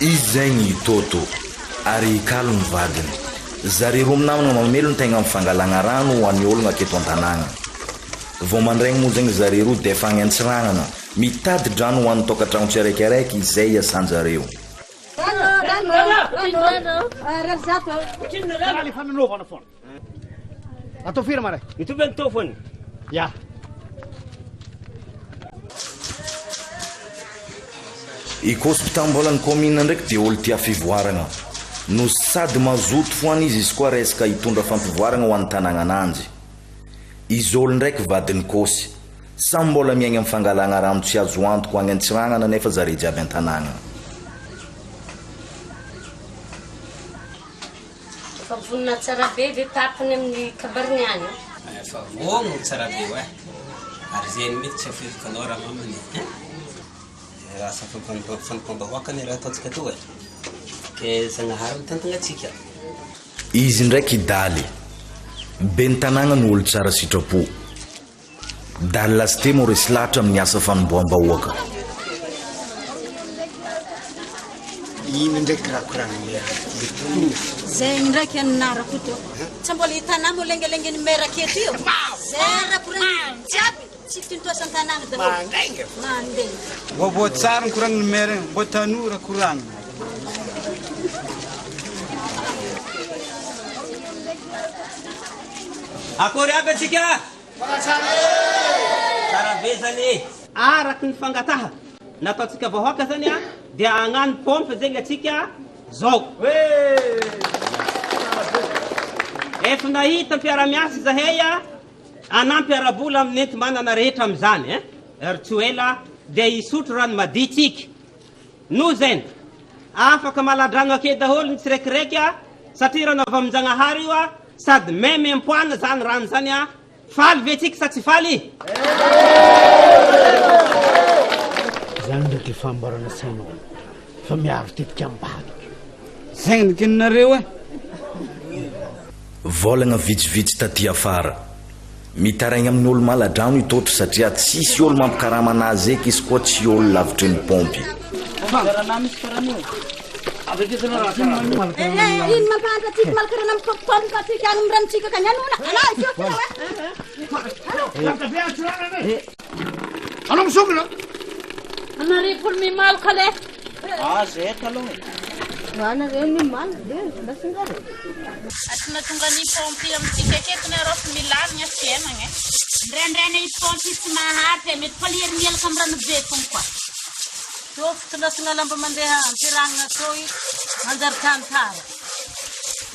izy zay ny toto ary ikalo ny vadiny zareo roa minamana mamelo ny tegna mifangalagna rano ho an'ny ologna aketo an-tanàgna vao mandraigny moa zegny zareo roa dia efa agny-antsiranana mitady drano ho an'ny tokantrano tsiraikiraiky izay iasan-jareo atao firy maray mitovy an'tao foany ya ikospitambolan'ny commune ndraiky dia olo tia fivoaragna no sady mazoto foany izy koa resaka hitondra fampivoaragna ho an'ny tanàgnananjy izy olo ndraiky vadiny kosy samy mbola miaigna amin'ny fangalagna rano tsy azo antoko agny an-tsiragnana nefa zare jiaby an-tanàgna fa vonina tsara be ve tapany amin'ny kabariny any fa voagno tsara be hoe ary zegny mety tsy afirikanao raha mamany raha safampambahoakany raha ataontsika to e ke zagnahary mitantagnatsika izy ndraiky daly be ny tanàgna ny olo tsara sitrapo daly lasite mo resy lahatra amin'ny asa fanomboam-bahoaka ino ndraiky raha koragny zay ndraiky anarako to tsy mbola hitanamo lengelengeny meraketo io zay raha koragny jiaby tsy tintoasan-tanàgna daholo mandeha mbo tsara ny koragny mera mbo tanora koragny akory aby atsika tsara be zany araky ny fangataha nataotsika vahoaka zany a dia agnano pompe zegny atsika zao efa nahita mpiara-miasa zahay a anampy arabola amin'ny enti manana rehetra amin'izany ary tsy ho ela dia isotro rano maditsika no zany afaka maladragno ake daholo ny tsiraikiraiky a satria raha navy amin'janahary io a sady memempoana zany rano zany a faly ve tsika sa tsy faly zany ndraiky fambarana sainao fa miaro tetika ambady zegny nikininareo volagna vitsivitsy taty afara mitaraigna amin'ny olo maladrano itotro satria tsisy olo mampikarama anazy eky izy koa tsy olo lavitry ny pompy ino mampantatsika malakarana amipopopompo atsika any miranontsika ka nianona anao misongona anaripolo mimaloka le zay taloha anareo mimaly de basingare atina tonga ny pompe amintsika aketo ny arofo milalagna fiainagna ndraindraina i pompe tsy mahaty mety paliary mielaka amin'ny rano be fogna koa to fitondasana lamba mandeha ampiragna to manjary tantara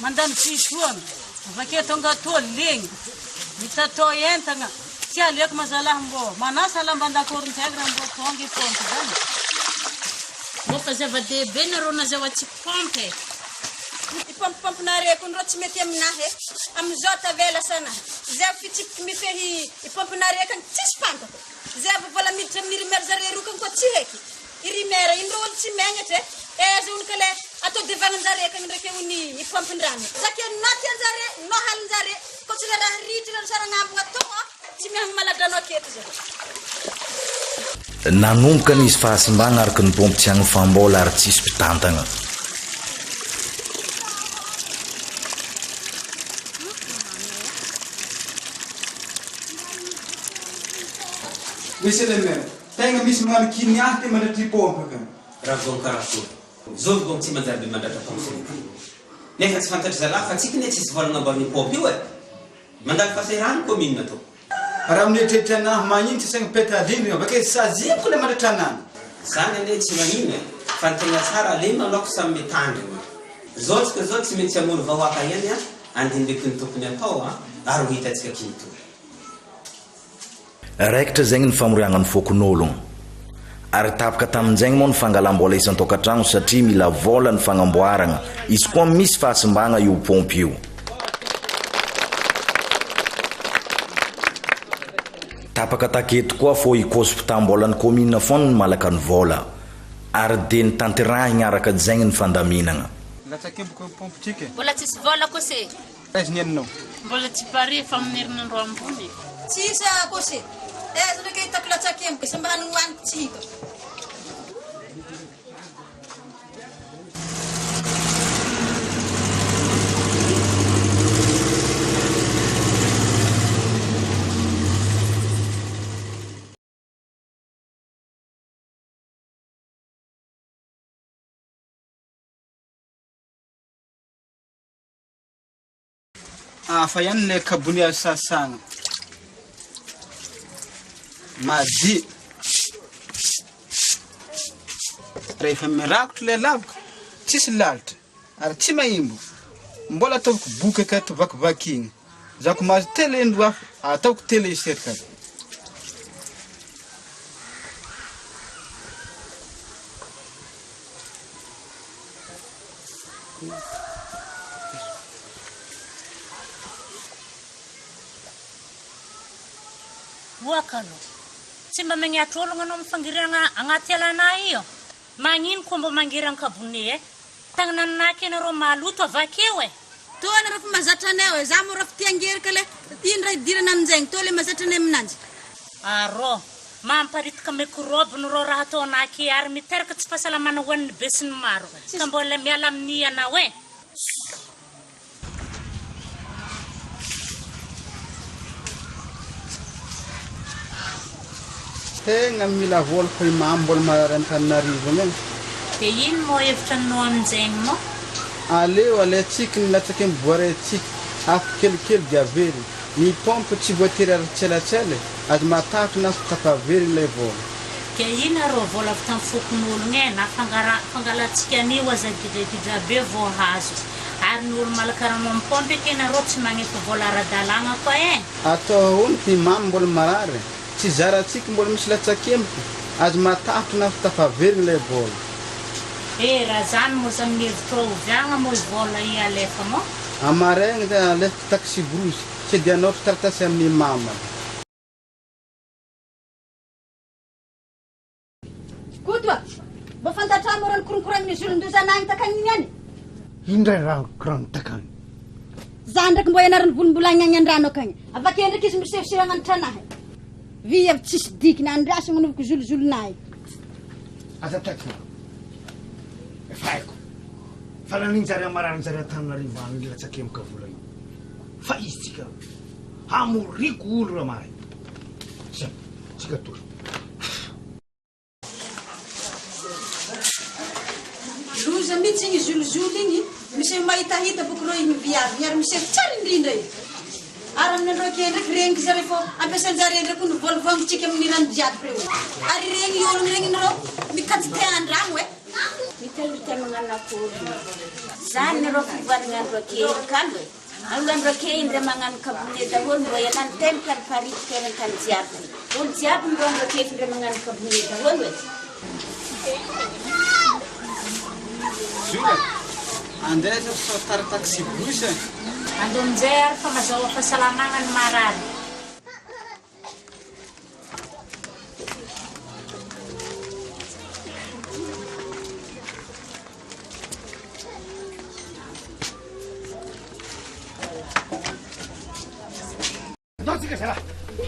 mandany fitoana avake tonga to legny mitato entagna tsy aleoko mazalahy mbo manasa lamba andakorintegra mbo tonga i pompe zany mofa zava-dehibe nareo nazahoatsy pompe ipompipompinareo kony ro tsy mety aminahy amizao tavela sana zay fitsipiky mifehy ipompinareo kany tsisy fantako zay ava vola miditra amin'ny rimera zare rokany koa tsy heky i rimera indro olo tsy megnatra eza ony ka le atao devagnanjare kany ndraiky ony ipompindrano zake naty anjare no halinjare ko tsy le raha ritra le sarangambogna tonga tsy miahagny maladrano aketo zay nanomboka n'izy fahasimbagna araky ny pompy tsy agny fambola ary tsisy mpitantagna misy le mera tegna misy magnano kiniahy ty mandratry pompe ka raha vao karakory zao vao tsy manjary be mandratra pompe nefa tsy fantatry zalahy fa tsika ne tsisy volagna ambanin'ny pompe io mandalo faserano commune atao raha mineritreritry anahy magnino tsy saigny pétadiny avake saziko le mandratra anany zany ane tsy magnino fa ny tegna tsara le maloko samy mitandrina zao tsika zao tsy maintsy amory vahoaka ihany andindeky ny tompony atao ary ho hitatsika kintory raikitra zegny ny famoriagna ny fokon'ologno ary tapaka tamin'izegny moa ny fangalam-bola isan-tokantragno satria mila vola ny fagnamboaragna izy koa misy fahasimbagna io pompy io tapaka taketo koa fô ikospitambolan'ny commune foana ny malaka ny vola ary de ny tanterahigna araka zegny ny fandaminagna latsakemboko pompe tsika mbola tsisy vola kose aizy nianinao mbola tsy pare fa minerinandro ambony tsisa kose eza ndraiky hitako latsakemboko sambany hoanitsika Fa ihany le kabonia sasagna. Madi. Rehefa mirakotro le lavaka, tsisy lalitra, ary tsy mahimbo. Mbola ataoko boky akato vakivaky igny. Zako mahazo tele indro hafa, ataoko tele iserika. Wakalo. Tsy mba magniatra ologno anao mifangirana agnaty alana io. Magnino koa mba mangirana kabone e? Tagnananaky anareo maloto avakeo e. Toana rafa mazatra anay za mo rafa tiangerika le indray dirana amin'izay to le mazatra anay aminanjy. Aro, mamparitika mikroby noro raha ataonake ary miteraka tsy fahasalamana ho an'ny be sy ny maro. Ka mbola miala amin'ny anao e. Tegna mila vola fa imam mbola marantanarivo men. Dia ino mo hevitra anao amin'izay mo? Aleo alaitsika ny latsaka miboarentsika afo kelikely dia very. Ny pompe tsy voatery ary tselatsela ary matahatra na tapavery ilay vola. Dia ino arô vola avy tamin'ny fokon'ologno e na fangalantsika anio aza gidra be vao hazo. Ary ny olo malakaranao amin'ny pompe kenareo tsy magnefa vola ara-dalàna koa e. Atao ahoana ty imam mbola marary. Tsy zarantsika mbola misy latsakemiko azo matahatra na tapavery ilay vola. Raha zany mo zany mihevitra oviagna mo vola i alefa mo? Amaregna dia alefiko taxi brosy tsy dia anao taratasy amin'ny mama. Kotoa, mba fantatramo rano koronkoragny zolon-dozanagny takagny niany. Indray raha koragny takagny. Za ndraiky mbo ianarany volombolagny agny an-drano akagny. Avake ndraiky izy misefisehagna ny tranahy. Vi avy tsisy dikiny andrasagna novoko zolozolonahy. Aza taky. Efa haiko. Fa naninjary amarany jary Antananarivo any le latsakemika vola io. Fa izy tsika hamoriko olo raha mahay. Tsika toy. Loza mihitsy igny zolozolo igny, misy mahitahita boky reo igny viavy, miary misefy tsara indrindra igny. Ary amin'andreo ke ndraiky regny zare fô ampiasanjare ndraiky ny volovongitsika amin'ny rano jiaby reo. Ary regny ologno regny nareo mikajy te andragno e. Mitahita mananak'olona. Zany nareo fivoarana andro kely kalo e. Andro kely indray magnano kabone daholo mbo ialany tena kariparitika eran-tany jiaby. Olo jiaby mbo andro kely indray magnano kabone daholo e. Zula, andeha zao fa tara taxi brosy e. Andao amin'izay ary fa mazao fahasalamana ny marary. Tsika zala.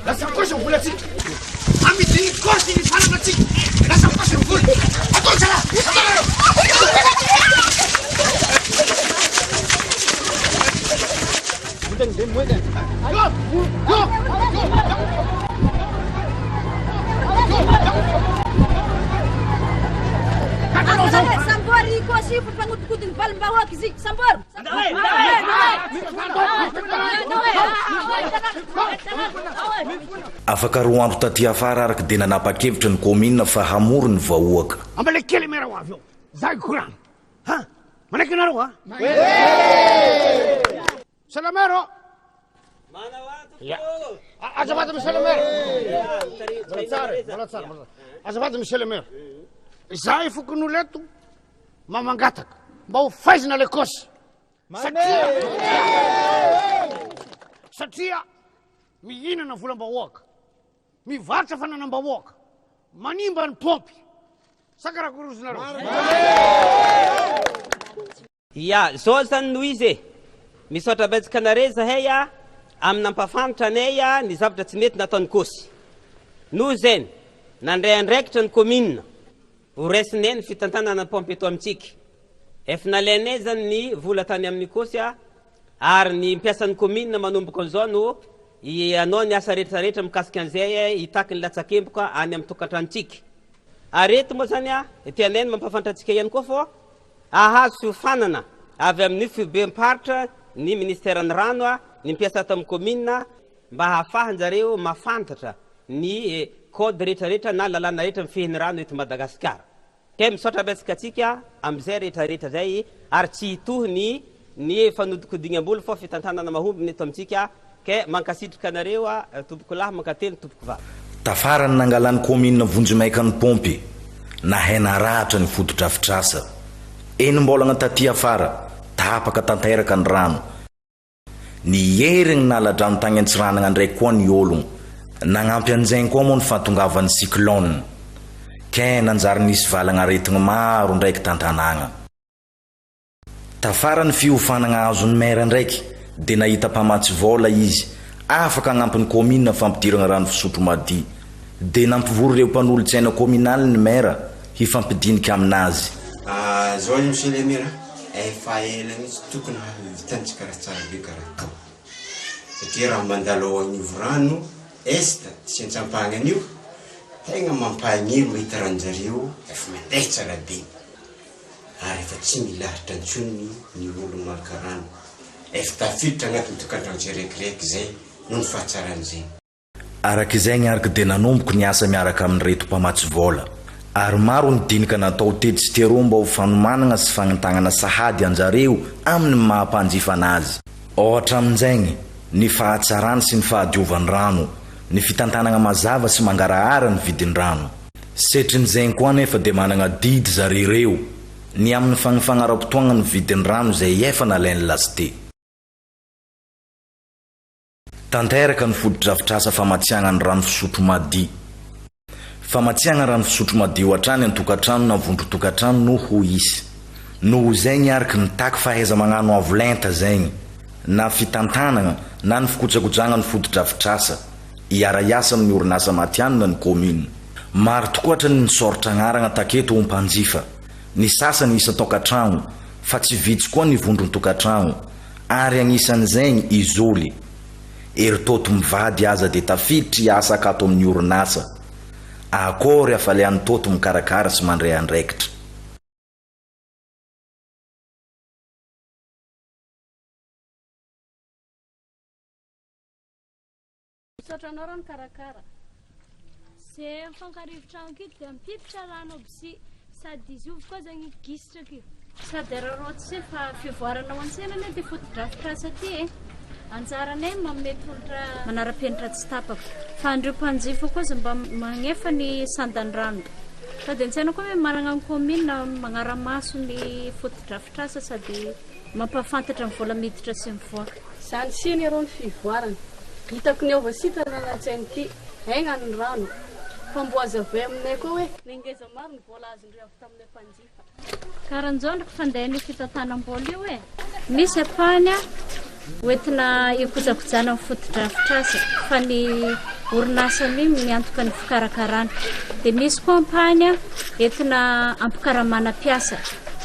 Lasa kosa vola tsika. Amidiny kosa ny fanana tsika. Lasa kosa ny vola. Atao zala. Sambor iko si pangutkutin balbawa kizik sambor. Afaka roa andro taty afara araky de nanapa-kevitra ny komina fa hamory ny vahoaka. Ambale kely mera ho avy eo. Zay koragny. Ha? Manaiky anareo ha? Salamero. Azafady monsieur le maire. Azafady monsieur le maire. Zay fokon'olo eto mamangataka mba ho faizina lekosy satria mihinana volam-bahoaka mivarotra fananam-bahoaka manimba ny pompy sakarakorozonareo. Ya, zao zany noho izy e. Misaotra betsaka anare zahay aminampafantatra anay ny zavatra tsy mety nataony kosy. Noho zany nandray andraikitra ny komina ho raisiny ny fitantanana pompe eto amintsika. Efa nalainay zany ny vola tany amin'ny kosy ary ny mpiasan'ny komina manomboka an'izao no anao ny asa rehetrarehetra mikasika an'izay hitaky ny latsakemboka any amin'ny tokantranontsika. Ary eto moa zany tianay ny mampafantatra antsika ihany koa fô ahazo fiofanana avy amin'ny fibem-paritra ny ministèran'ny rano ny mpiasa tamin'ny commune mba hahafahanjareo mafantatra ny code rehetrarehetra na lalàna rehetra mifehiny rano eto Madagasikara. Ke misaotra betsaka atsika amin'izay rehetrarehetra zay ary tsy hitohy ny fanodikodinam-bola fa fitantanana mahomby eto amintsika ke mankasitrika anareo tompoko lahy mankatelo tompoko vavy. Tafarany nangalany commune Vonjimaika ny pompy na hena rahatra ny foto-drafitrasa. Eny mbolagna taty afara tapaka tanteraka ny rano. Ny herigny naladrano tagny Antsiranana ndraiky koa ny ologno. Nagnampy an'izay koa moa ny fahatongavan'ny cyclone. Ke nanjary nisy valagna aretigny maro ndraiky tantanagna. Tafara ny fiofanagna azon'ny maire ndraiky dia nahita mpamatsy vola izy afaka agnampin'ny commune fampidirana rano fisotro mady dia nampivory ireo mpanolotsaina communal ny maire hifampidinika aminazy. Zao ny monsieur le maire efa ela mihitsy tokony vitantsika raha tsara be karaha tao satria raha mandalo ao an'ivo rano esta sy antsampahagna an'io tegna mampagniro mahita ranonjareo efa mandeha tsara be ary efa tsy milahitra antsony ny olo malaka rano efa tafiditra agnatin'ny tokantrano tsirekireky zay no ny fahatsaran'izay. Arak'izay niaraka dia nanomboka ny asa miaraka amin'ny reto mpamatsy vola ary maro ny dinika natao tedy sy tereo mba ho fanomanana sy fagnantagnana sahady anjareo amin'ny mahampanjifa anazy. Ohatra amin'izay ny fahatsarany sy ny fahadiovan'ny rano, ny fitantanagna mazava sy mangarahara ny vidin'ny rano. Setrin'izay koa nefa dia manana didy zareo ny amin'ny fagnafagnara-potoagna ny vidin'ny rano zay efa nalainy lasite. Tanteraka ny foto-drafitrasa famatsiagna ny rano fisotro mady. Famatsiagna rano fisotro mady ohatrany an-tokatrano na vondro-tokatrano no ho isy. Noho zay niaraka ny taky fahaiza magnano avolenta zay na fitantanagna na ny fikojakojagna ny foto-drafitrasa iara-iasa amin'ny orinasa matianina ny commune. Maro tokoa ny soratra agnarana taketo ho mpanjifa. Ny sasany isa tokatrano fa tsy vitsy koa ny vondron-tokatrano ary agnisan'izay izoly. Eritoto mivady aza dia tafiditry asa akato amin'ny orinasa. Akory afalean'ny toto mikarakara sy mandray andraikitra. Misaotranao rano karakara. Zay mifankarivo-trano kito dia mipiditra rano aby sy sady izy io koa zany gisitra kio. Sady ararotsy se fa fivoarana ho antsenana dia foto-drafitrasa ty anjaranay mamety olona manara-penitra tsy tapaka fa andreo mpanjifa kosa mba magnefa ny sandan'ny rano sady antsena koa hoe manana ny commune magnara-maso ny foto-drafitrasa sady mampafantatra ny vola miditra sy mivoaka. Zany siny arao ny fivoarana hitako ny ovasitana an-tsainy ity aigna ny rano famboaza avy aminay koa hoe nengeza maro ny vola azondreo avy taminay mpanjifa. Karan'izao ndraiky fandehan'ny fitantanam-bola io hoe misy apahany hoentina hikojakojana amin'ny foto-drafitrasa fa ny orinasany miantoka ny fikarakarana dia misy koa ampahany entina ampikaramana piasa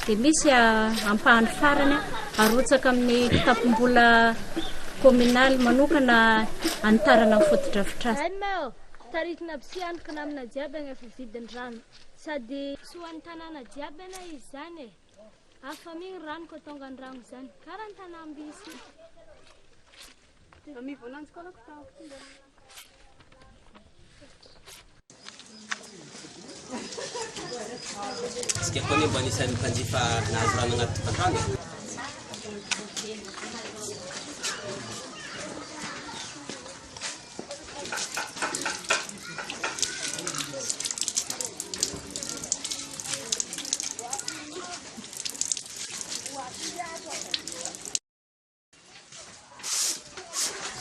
dia misy ampahany farany arotsaka amin'ny kitapom-bola communal manokana anitarana amin'ny foto-drafitrasa. Taritina aby sy antoka amina jiaby agna efa vidin'ny rano sady sy ho an'ny tanàna jiaby ana izy zany hafa migny rano ko tonga ny rano zany karaha ny tanàmby izy. Mivonanjy koa lako tao tonga. Sika koa ny mba anisan'ny mpanjifa nahazo rano agnaty tokantrano.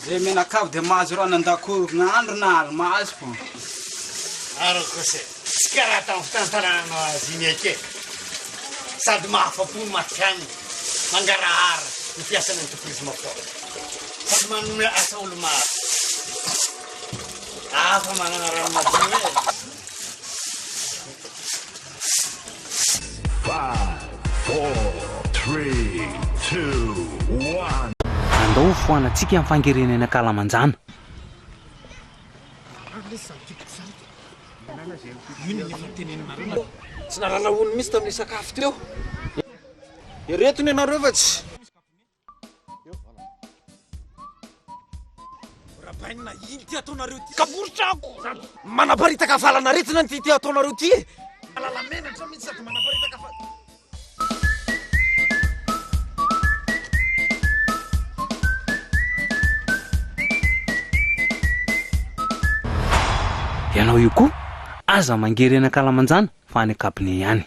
Zay menakavy dia mahazo rano an-dakoro gn'andro na aly mahazo fo. Arako se tsy karaha tamin'ny fitantanana azy iny ake sady mahafapo ny matiany mangarahara ny fiasany entreprise mafao sady manome asa olo maro afa manana rano madio e. 5, 4, 3, 2, 1. Andao foanantsika amin'ny fangerenena Kalamanjana. Tsy nalala ony misy tamin'ny sakafo teo. Iretony ianareo fa tsy. Aina iny ty ataonareo ty. Kaborotrako. Manaparitaka falanaretina ny ty ataonareo ty. Alalamenatra mihitsy sady manaparitaka fa. Ianao io koa aza mangery eny Kalamanjana fa any Kabine ihany.